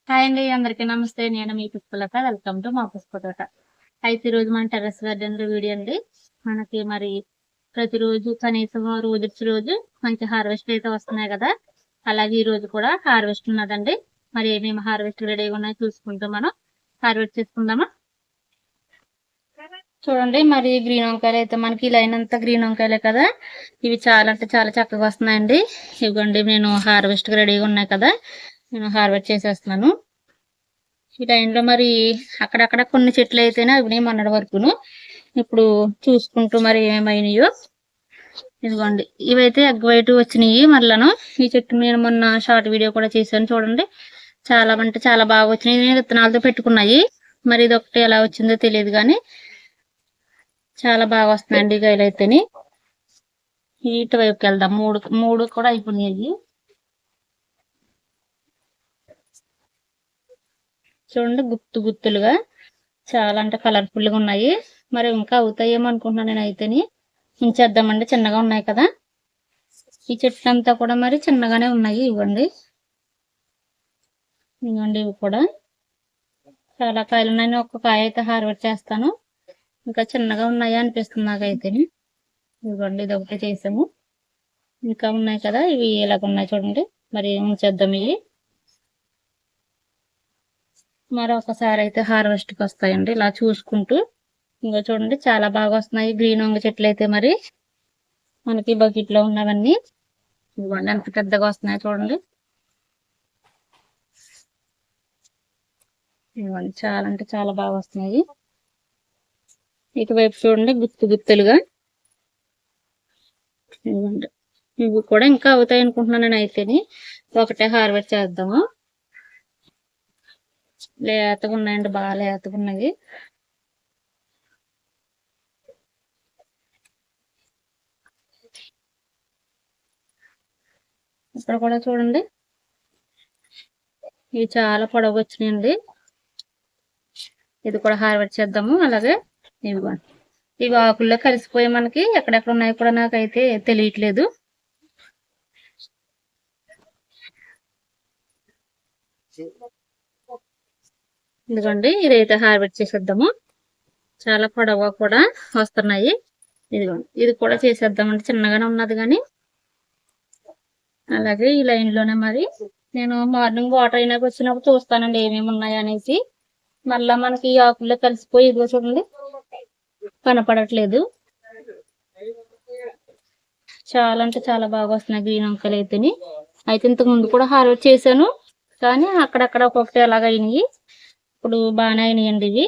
Hi అండి. అందరికీ నమస్తే. నేను మీ పుష్పలత. వెల్కమ్ టు మా పుష్పతోట. అయితే ఈరోజు మన టెర్రస్ గార్డెన్‌లో వీడియో అండి. మనకి మరి ప్రతిరోజు కనీసం రోజుకి రోజు మంచి హార్వెస్ట్ అయితే వస్తున్నాయి కదా! అలాగే ఈరోజు కూడా హార్వెస్ట్ ఉన్నదండి. మరి ఏమేమి హార్వెస్ట్ రెడీగా ఉన్నాయో చూసుకుంటూ మనం హార్వెస్ట్ చేసుకుందామా? చూడండి మరి గ్రీన్ వంకాయలు అయితే మనకి లైన్ అంతా గ్రీన్ వంకాయలే కదా! ఇవి చాలా అంటే చాలా చక్కగా వస్తున్నాయండి. ఇదిగోండి నేను హార్వెస్ట్‌కి రెడీగా ఉన్నాయి కదా! నేను హార్వెస్ట్ చేసేస్తున్నాను. ఈ టైంలో మరి అక్కడక్కడ కొన్ని చెట్లు అయితేనే అవి మొన్నటి వరకును. ఇప్పుడు చూసుకుంటూ మరి ఏమైనాయో ఇదిగోండి. ఇవైతే ఎగ్ వైట్ వచ్చినాయి మరలను. ఈ చెట్టు నేను మొన్న షార్ట్ వీడియో కూడా చేశాను చూడండి. చాలా అంటే చాలా బాగా వచ్చినాయి. నేను విత్తనాలతో పెట్టుకున్నాయి. మరి ఇదొకటి ఎలా వచ్చిందో తెలియదు కానీ చాలా బాగా వస్తున్నాయండి కాయలు అయితేని. ఇటువైపుకి వెళ్దాం. మూడు మూడు కూడా అయిపోయినాయి. చూడండి గుత్తులుగా చాలా అంటే కలర్ఫుల్ గా ఉన్నాయి. మరి ఇంకా అవుతాయేమో అనుకుంటున్నాను నేను అయితేని. ఉంచేద్దామండి, చిన్నగా ఉన్నాయి కదా. ఈ చెట్లు అంతా కూడా మరి చిన్నగానే ఉన్నాయి. ఇవ్వండి ఇవి కూడా చాలా కాయలు ఉన్నాయి. నేను ఒక్క కాయ అయితే హార్వెస్ట్ చేస్తాను. ఇంకా చిన్నగా ఉన్నాయా అనిపిస్తుంది నాకైతే. ఇవ్వండి ఇది ఒకటి చేసాము. ఇంకా ఉన్నాయి కదా, ఇవి ఇలాగ ఉన్నాయి చూడండి. మరి ఉంచేద్దాం ఇవి. మరొకసారి అయితే హార్వెస్ట్కి వస్తాయండి ఇలా చూసుకుంటూ. ఇంకా చూడండి చాలా బాగా వస్తున్నాయి గ్రీన్ వంగ చెట్లు అయితే మరి మనకి బకెట్ లో ఉన్నవన్నీ. ఇవ్వండి ఎంత పెద్దగా వస్తున్నాయి చూడండి. ఇవ్వండి చాలా అంటే చాలా బాగా వస్తున్నాయి. ఇటువైపు చూడండి గుత్తులుగా. ఇవ్వండి ఇవి కూడా ఇంకా అవుతాయి అనుకుంటున్నాను నేను అయితేని. ఒకటే హార్వెస్ట్ చేద్దాము. లేతగా ఉన్నాయండి, బాగా లేతగా ఉన్నాయి. ఇక్కడ కూడా చూడండి ఇవి చాలా పొడవు వచ్చినాయండి. ఇది కూడా హార్వెస్ట్ చేద్దాము. అలాగే ఇవిగోండి ఇవి ఆకుల్లో కలిసిపోయి మనకి ఎక్కడెక్కడ ఉన్నాయో కూడా నాకైతే తెలియట్లేదు. ఇదిగోండి ఇదైతే హార్వెస్ట్ చేసేద్దాము. చాలా పొడవుగా కూడా వస్తున్నాయి. ఇదిగోండి ఇది కూడా చేసేద్దామంటే చిన్నగానే ఉన్నది కానీ. అలాగే ఈ లైన్ లోనే మరి నేను మార్నింగ్ వాటర్ అయినాక వచ్చినప్పుడు చూస్తానండి ఏమేమి ఉన్నాయి అనేసి. మళ్ళా మనకి ఈ ఆకుల్లో కలిసిపోయి ఇదిగో చూడండి కనపడట్లేదు. చాలా అంటే చాలా బాగా వస్తున్నాయి గ్రీన్ వంకాయలు అయితేని. అయితే ఇంతకు ముందు కూడా హార్వెస్ట్ చేశాను కానీ అక్కడక్కడ ఒక్కొక్కటి అలాగ అయినాయి. ఇప్పుడు బాగానే అయినాయండి ఇవి.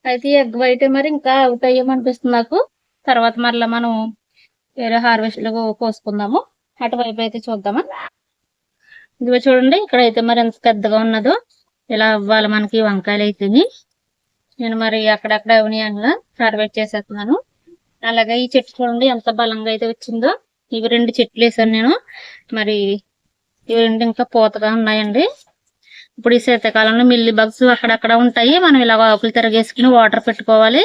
అయితే ఎగ్ వైట్ మరి ఇంకా అవుతాయేమో అనిపిస్తుంది నాకు. తర్వాత మరలా మనం వేరే హార్వెస్ట్ లో కోసుకుందాము. అటువైపు అయితే చూద్దామా. ఇదిగో చూడండి ఇక్కడైతే మరి ఎంత పెద్దగా ఉన్నదో. ఇలా అవ్వాలి మనకి వంకాయలు అయితే. నేను మరి అక్కడక్కడ అవనియంగా హార్వెస్ట్ చేసేస్తున్నాను. అలాగే ఈ చెట్టు చూడండి ఎంత బలంగా అయితే వచ్చిందో. ఇవి 2 చెట్లు వేసాను నేను. మరి ఇవి 2 ఇంకా పూతగా ఉన్నాయండి. ఇప్పుడు ఈ శీతాకాలంలో మిల్లీ బగ్స్ అక్కడక్కడ ఉంటాయి. మనం ఇలా ఆకులు తిరగేసుకుని వాటర్ పెట్టుకోవాలి.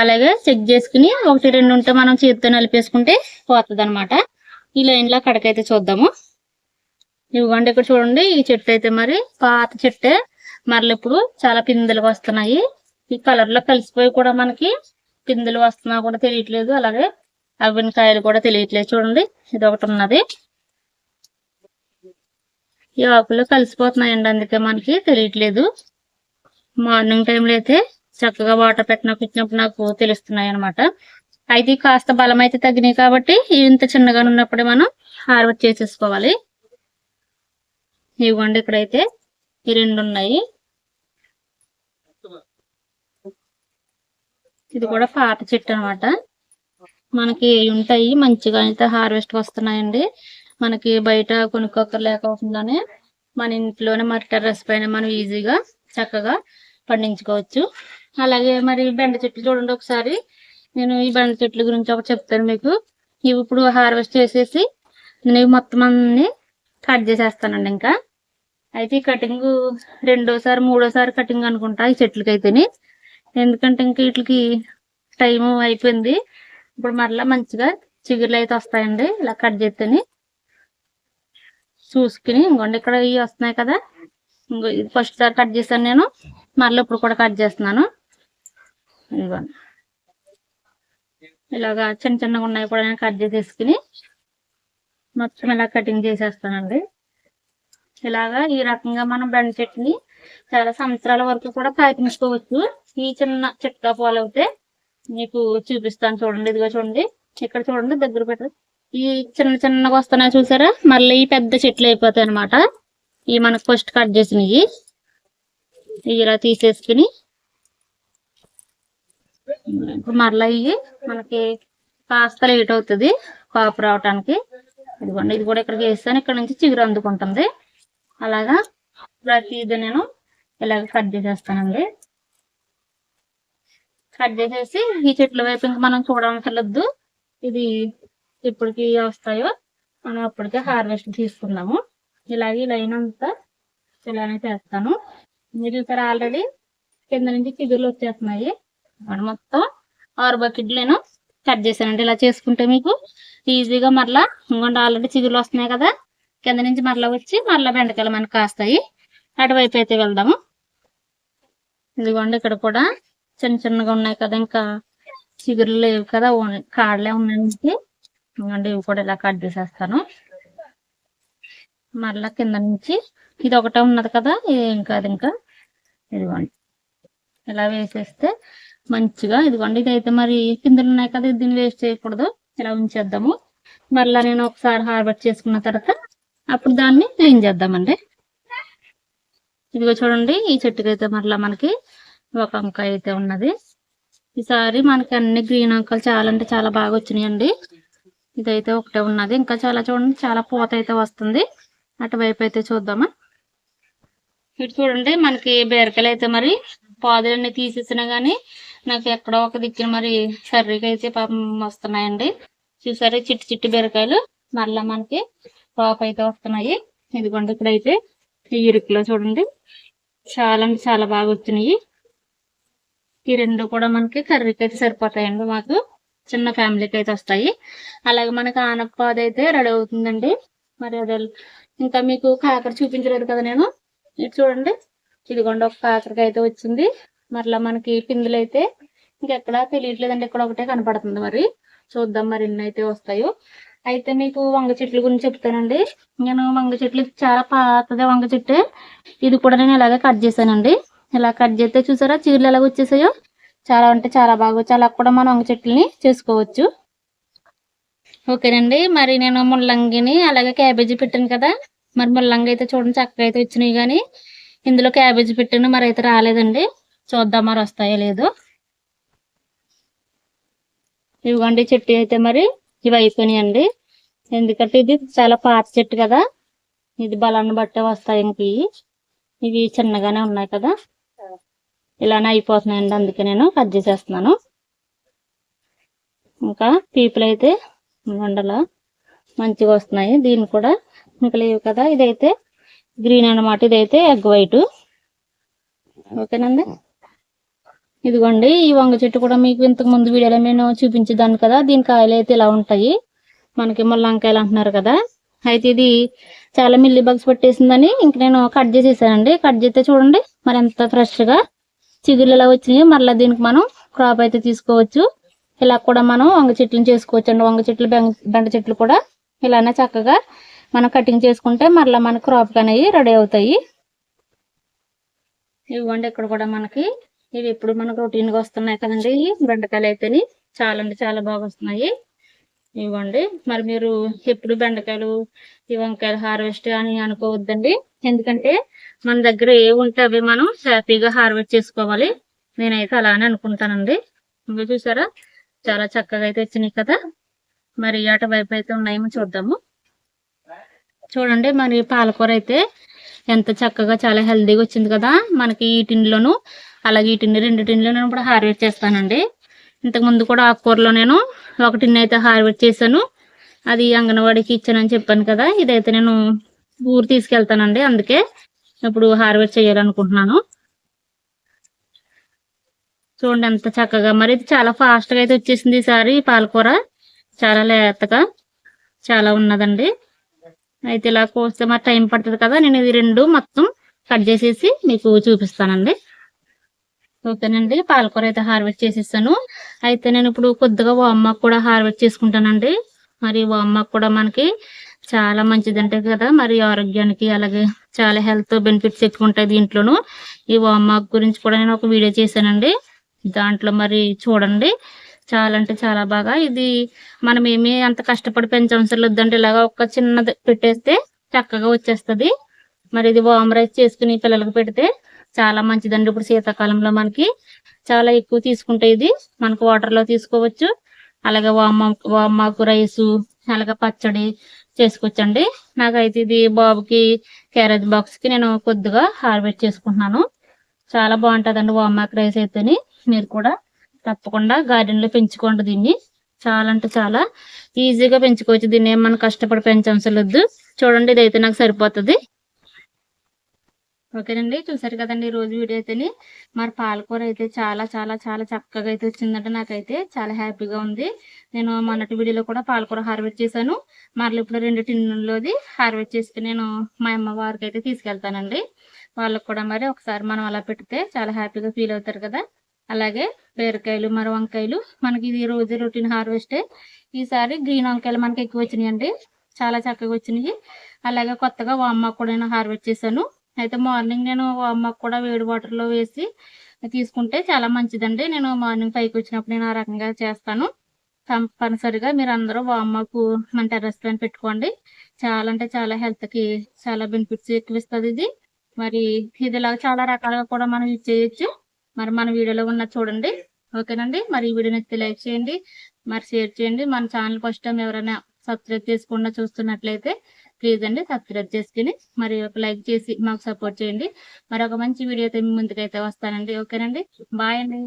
అలాగే చెక్ చేసుకుని 1, 2 ఉంటే మనం చేతితో నలిపేసుకుంటే పోతుంది అనమాట. ఈ లైన్ లో అక్కడికైతే చూద్దాము. ఇవ్వండి ఇక్కడ చూడండి ఈ చెట్టు అయితే మరి పాత చెట్టే. మరలు ఇప్పుడు చాలా పిందెలుగా వస్తున్నాయి. ఈ కలర్ లో కలిసిపోయి కూడా మనకి పిందెలు వస్తున్నా కూడా తెలియట్లేదు. అలాగే అవిన కాయలు కూడా తెలియట్లేదు. చూడండి ఇది ఒకటి ఉన్నది. ఈ ఆకుల్లో కలిసిపోతున్నాయండి, అందుకే మనకి తెలియట్లేదు. మార్నింగ్ టైంలో అయితే చక్కగా వాటర్ పెట్టినప్పుడు నాకు తెలుస్తున్నాయి అనమాట. అయితే కాస్త బలం అయితే తగ్గినాయి కాబట్టి ఇంత చిన్నగా ఉన్నప్పుడే మనం హార్వెస్ట్ చేసేసుకోవాలి. ఇవ్వండి ఇక్కడైతే ఈ 2 ఉన్నాయి. ఇది కూడా పాత చెట్టు అనమాట. మనకి ఉంటాయి మంచిగా అయితే హార్వెస్ట్ వస్తున్నాయండి. మనకి బయట కొనుక్కోకర్లేకుండానే మన ఇంట్లోనే మరి టెర్రస్ పైన మనం ఈజీగా చక్కగా పండించుకోవచ్చు. అలాగే మరి బెండ చెట్లు చూడండి ఒకసారి. నేను ఈ బెండ చెట్ల గురించి ఒకటి చెప్తాను మీకు. ఇవి ఇప్పుడు హార్వెస్ట్ చేసేసి నేను మొత్తం అన్ని కట్ చేసేస్తానండి. ఇంకా అయితే ఈ కటింగ్ రెండోసారి మూడోసారి కటింగ్ అనుకుంటా ఈ చెట్లకైతేని. ఎందుకంటే ఇంకా వీటికి టైం అయిపోయింది. ఇప్పుడు మరలా మంచిగా చిగుర్లు అయితే వస్తాయండి ఇలా కట్ చేస్తేని. చూసుకుని ఇంకోండి ఇక్కడ ఇవి వస్తున్నాయి కదా, ఇది ఫస్ట్ సారి కట్ చేశాను నేను, మళ్ళీ ఇప్పుడు కూడా కట్ చేస్తున్నాను. ఇదిగోండి ఇలాగా చిన్న చిన్నగా ఉన్నాయి కూడా నేను కట్ చేసేసుకుని మొత్తం ఇలా కటింగ్ చేసేస్తానండి. ఇలాగా ఈ రకంగా మనం బెండ చెట్టుని చాలా సంవత్సరాల వరకు కూడా కాపించుకోవచ్చు. ఈ చిన్న చిట్కా ఫాలో అవుతే మీకు చూపిస్తాను చూడండి. ఇదిగో చూడండి, ఇక్కడ చూడండి, దగ్గర పెట్ట ఈ చిన్న చిన్నగా వస్తున్నాయి చూసారా, మళ్ళీ ఈ పెద్ద చెట్లు అయిపోతాయి అనమాట. ఈ మనకు ఫస్ట్ కట్ చేసినవి ఇలా తీసేసుకుని ఇప్పుడు మరలా ఇవి మనకి కాస్త లేట్ అవుతుంది కాపు రావటానికి. ఇదిగోండి ఇది కూడా ఇక్కడికి వేస్తాను, ఇక్కడ నుంచి చిగురు అందుకుంటుంది. అలాగా ప్రతిది నేను ఇలాగ కట్ చేసేస్తానండి. కట్ చేసేసి ఈ చెట్ల వైపు ఇంకా మనం చూడవసరలేదు, ఇది ఎప్పటికి వస్తాయో మనం అప్పటికే హార్వెస్ట్ తీసుకుందాము. ఇలాగే లైన్ అంతా ఇలానే చేస్తాను. మీరు ఇక్కడ ఆల్రెడీ కింద నుంచి చిగురులు వచ్చేస్తున్నాయి. మనం మొత్తం 6 బకెట్లు నేను కట్ చేశానండి. ఇలా చేసుకుంటే మీకు ఈజీగా మరలా ఇంకొండ ఆల్రెడీ చిగురులు వస్తున్నాయి కదా, కింద నుంచి మరలా వచ్చి మరలా బెండకాయలు మనకు కాస్తాయి. అటువైపు అయితే వెళ్దాము. ఇదిగోండి ఇక్కడ కూడా చిన్న చిన్నగా ఉన్నాయి కదా, ఇంకా చిగురులు లేవు కదా, కాడలే ఉన్నాయి. ఇదిగోండి ఇవి కూడా ఇలా కట్ చేసేస్తాను. మరలా కింద నుంచి ఇది ఒకటే ఉన్నది కదా, ఏం కాదు ఇంకా. ఇదిగోండి ఇలా వేసేస్తే మంచిగా, ఇదిగోండి ఇదైతే మరి కిందలు ఉన్నాయి కదా, దీన్ని వేస్ట్ చేయకూడదు, ఇలా ఉంచేద్దాము. మరలా నేను ఒకసారి హార్వెస్ట్ చేసుకున్న తర్వాత అప్పుడు దాన్ని క్లీన్ చేద్దామండి. ఇదిగో చూడండి, ఈ చెట్టుకి అయితే మరలా మనకి ఒక వంకాయ అయితే ఉన్నది. ఈసారి మనకి అన్ని గ్రీన్ వంకాయలు చాలా అంటే చాలా బాగా వచ్చినాయండి. ఇదైతే ఒకటే ఉన్నది, ఇంకా చాలా చూడండి చాలా పూత అయితే వస్తుంది. అటువైపు అయితే చూద్దామా. ఇటు చూడండి మనకి బీరకాయలు అయితే మరి పాదులన్నీ తీసేసినా గానీ నాకు ఎక్కడో ఒక దిక్కున మరి కర్రీకి అయితే పాపం వస్తున్నాయండి. చూసారు చిట్టి చిట్టి బీరకాయలు మరలా మనకి పాప అయితే వస్తున్నాయి. ఇదిగోండి ఇక్కడైతే ఈ ఇరుకులో చూడండి చాలా అంటే చాలా బాగా వచ్చినాయి. ఈ రెండు కూడా మనకి కర్రీకి అయితే సరిపోతాయండి, మాకు చిన్న ఫ్యామిలీకి అయితే వస్తాయి. అలాగే మనకి ఆనపపాదు అయితే రెడీ అవుతుందండి. మరి అదే ఇంకా మీకు కాకర చూపించలేదు కదా నేను. ఇది చూడండి, ఇదిగోండి ఒక కాకరకాయ అయితే వచ్చింది. మరలా మనకి పిందులు అయితే ఇంకెక్కడ తెలియట్లేదండి, ఇక్కడ ఒకటే కనపడుతుంది. మరి చూద్దాం మరి ఎన్ని అయితే వస్తాయో. అయితే మీకు వంగ చెట్ల గురించి చెప్తానండి. నేను వంగ చెట్లు చాలా పాతదే వంగ చెట్టు, ఇది కూడా నేను ఇలాగే కట్ చేశానండి. ఇలా కట్ చేస్తే చూసారా చీరలు ఎలాగ వచ్చేసాయో, చాలా అంటే చాలా బాగా వచ్చి అలా కూడా మనం వంగ చెట్లని చేసుకోవచ్చు. ఓకేనండి, మరి నేను ముల్లంగిని అలాగే క్యాబేజీ పెట్టాను కదా, మరి ముల్లంగి అయితే చూడండి చక్కగా అయితే వచ్చినాయి, కానీ ఇందులో క్యాబేజీ పెట్టాను మరి అయితే రాలేదండి. చూద్దాం మరి వస్తాయో లేదో. ఇవ్వండి చెట్టు అయితే మరి ఇవి అయిపోయినాయండి, ఎందుకంటే ఇది చాలా పాత చెట్టు కదా, ఇది బలాన్ని బట్టే వస్తాయి. ఇంక ఇవి చిన్నగానే ఉన్నాయి కదా, ఇలానే అయిపోతున్నాయండి, అందుకే నేను కట్ చేసేస్తున్నాను. ఇంకా పీపుల్ అయితే వండలో మంచిగా వస్తున్నాయి, దీన్ని కూడా ఇంకా లేవు కదా. ఇదైతే గ్రీన్ అన్నమాట, ఇదైతే ఎగ్ వైట్. ఓకేనండి, ఇదిగోండి ఈ వంగ చెట్టు కూడా మీకు ఇంతకు ముందు వీడియోలో నేను చూపించేదాన్ని కదా, దీని కాయలు అయితే ఇలా ఉంటాయి. మనకి ముల్లంకాయలు అంటున్నారు కదా, అయితే ఇది చాలా మిల్లీ బగ్స్ పట్టేసిందని ఇంక నేను కట్ చేసేసానండి. కట్ చేస్తే చూడండి మరి ఎంత ఫ్రెష్గా చిగుళ్ళు ఇలా వచ్చినాయి. మరలా దీనికి మనం క్రాప్ అయితే తీసుకోవచ్చు. ఇలా కూడా మనం వంగ చెట్లను చేసుకోవచ్చు అండి. వంగ చెట్లు బెండ చెట్లు కూడా ఇలానే చక్కగా మనం కటింగ్ చేసుకుంటే మరలా మన క్రాప్ అనేవి రెడీ అవుతాయి. ఇవ్వండి ఇక్కడ కూడా మనకి ఇవి ఇప్పుడు మనకు రొటీన్గా వస్తున్నాయి కదండి, బెండకాయలు అయితేని చాలా అంటే చాలా బాగా వస్తున్నాయి. ఇవ్వండి మరి మీరు ఎప్పుడు బెండకాయలు ఈ వంకాయలు హార్వెస్ట్ అని అనుకోవద్దండి, ఎందుకంటే మన దగ్గర ఏ ఉంటే అవి మనం హ్యాపీగా హార్వెస్ట్ చేసుకోవాలి. నేనైతే అలానే అనుకుంటానండి. ఇవి చూసారా చాలా చక్కగా అయితే వచ్చినాయి కదా, మరి అటు వైపు అయితే ఉన్నాయేమో చూద్దాము. చూడండి మరి పాలకూర అయితే ఎంత చక్కగా చాలా హెల్దీగా వచ్చింది కదా మనకి. ఈ టిన్లోను అలాగే ఈ టిన్ 2 టిన్లో నేను కూడా హార్వెస్ట్ చేస్తానండి. ఇంతకు ముందు కూడా ఆకుకూరలో నేను ఒక టిన్ అయితే హార్వెస్ట్ చేశాను, అది అంగన్వాడికి ఇచ్చానని చెప్పాను కదా. ఇదైతే నేను ఊరు తీసుకెళ్తానండి, అందుకే ఇప్పుడు హార్వెస్ట్ చేయాలనుకుంటున్నాను. చూడండి ఎంత చక్కగా మరి ఇది చాలా ఫాస్ట్గా అయితే వచ్చేసింది ఈసారి. పాలకూర చాలా లేతగా చాలా ఉన్నదండి. అయితే ఇలా కోస్తే మరి టైం పడుతుంది కదా, నేను ఇది 2 మొత్తం కట్ చేసేసి మీకు చూపిస్తానండి. ఓకేనండి, పాలకూర అయితే హార్వెస్ట్ చేసేసాను. అయితే నేను ఇప్పుడు కొద్దిగా వామాకు కూడా హార్వెస్ట్ చేసుకుంటానండి. మరి వామాకు కూడా మనకి చాలా మంచిదంటే కదా, మరి ఆరోగ్యానికి అలాగే చాలా హెల్త్ బెనిఫిట్స్ ఎక్కువ ఉంటాయి దీంట్లోనూ. ఈ వామాకు గురించి కూడా నేను ఒక వీడియో చేశానండి, దాంట్లో మరి చూడండి. చాలా అంటే చాలా బాగా ఇది మనం ఏమీ అంత కష్టపడి పెంచవసరం లేదంటే ఇలాగ ఒక చిన్నది పెట్టేస్తే చక్కగా వచ్చేస్తుంది. మరి ఇది వామ్ రైస్ చేసుకుని పిల్లలకు పెడితే చాలా మంచిదండి. ఇప్పుడు శీతాకాలంలో మనకి చాలా ఎక్కువ తీసుకుంటే ఇది మనకు వాటర్ లో తీసుకోవచ్చు. అలాగే వామాకు రైసు అలాగే పచ్చడి చేసుకోవచ్చండి. నాకైతే ఇది బాబుకి క్యారేజ్ బాక్స్ కి నేను కొద్దిగా హార్వెస్ట్ చేసుకుంటున్నాను. చాలా బాగుంటుందండి వామాకు రైస్ అయితేని. మీరు కూడా తప్పకుండా గార్డెన్ లో పెంచుకోండి దీన్ని. చాలా అంటే చాలా ఈజీగా పెంచుకోవచ్చు దీన్ని. ఏం మనం కష్టపడి పెంచవసరం లేదు. చూడండి, ఇదైతే నాకు సరిపోతుంది. ఓకేనండి, చూసారు కదండి ఈ రోజు వీడియో అయితేని. మరి పాలకూర అయితే చాలా చాలా చాలా చక్కగా అయితే వచ్చిందంటే నాకైతే చాలా హ్యాపీగా ఉంది. నేను మొన్నటి వీడియోలో కూడా పాలకూర హార్వెస్ట్ చేశాను. మరలా ఇప్పుడు 2 టిన్నుల్లోది హార్వెస్ట్ చేసుకుని నేను మా అమ్మ వారికి అయితే తీసుకెళ్తానండి. వాళ్ళకు కూడా మరి ఒకసారి మనం అలా పెడితే చాలా హ్యాపీగా ఫీల్ అవుతారు కదా. అలాగే బీరకాయలు మరి వంకాయలు మనకి ఇది రోజు రొటీన్ హార్వెస్టే. ఈసారి గ్రీన్ వంకాయలు మనకి ఎక్కువ వచ్చినాయండి, చాలా చక్కగా వచ్చినాయి. అలాగే కొత్తగా వామాకు కూడా నేను హార్వెస్ట్ చేశాను. అయితే మార్నింగ్ నేను వామాకు కూడా వేడి వాటర్లో వేసి తీసుకుంటే చాలా మంచిదండి. నేను మార్నింగ్ 5కి వచ్చినప్పుడు నేను ఆ రకంగా చేస్తాను. తప్పనిసరిగా మీరు అందరూ వామాకు మన టెర్రస్ పైన పెట్టుకోండి. చాలా అంటే చాలా హెల్త్కి చాలా బెనిఫిట్స్ ఎక్కువ ఇస్తుంది ఇది. మరి ఇదిలా చాలా రకాలుగా కూడా మనం యూజ్ చేయొచ్చు. మరి మన వీడియోలో ఉన్న చూడండి. ఓకేనండి, మరి ఈ వీడియో నచ్చితే లైక్ చేయండి, మరి షేర్ చేయండి. మన ఛానల్ ఫస్ట్ టైం ఎవరైనా సబ్స్క్రైబ్ చేసుకుండా చూస్తున్నట్లయితే ప్లీజ్ అండి సబ్స్క్రైబ్ చేసుకుని మరి ఒక లైక్ చేసి మాకు సపోర్ట్ చేయండి. మరి ఒక మంచి వీడియో అయితే మీ ముందుకైతే వస్తానండి. ఓకేనండి, బాయ్ అండి.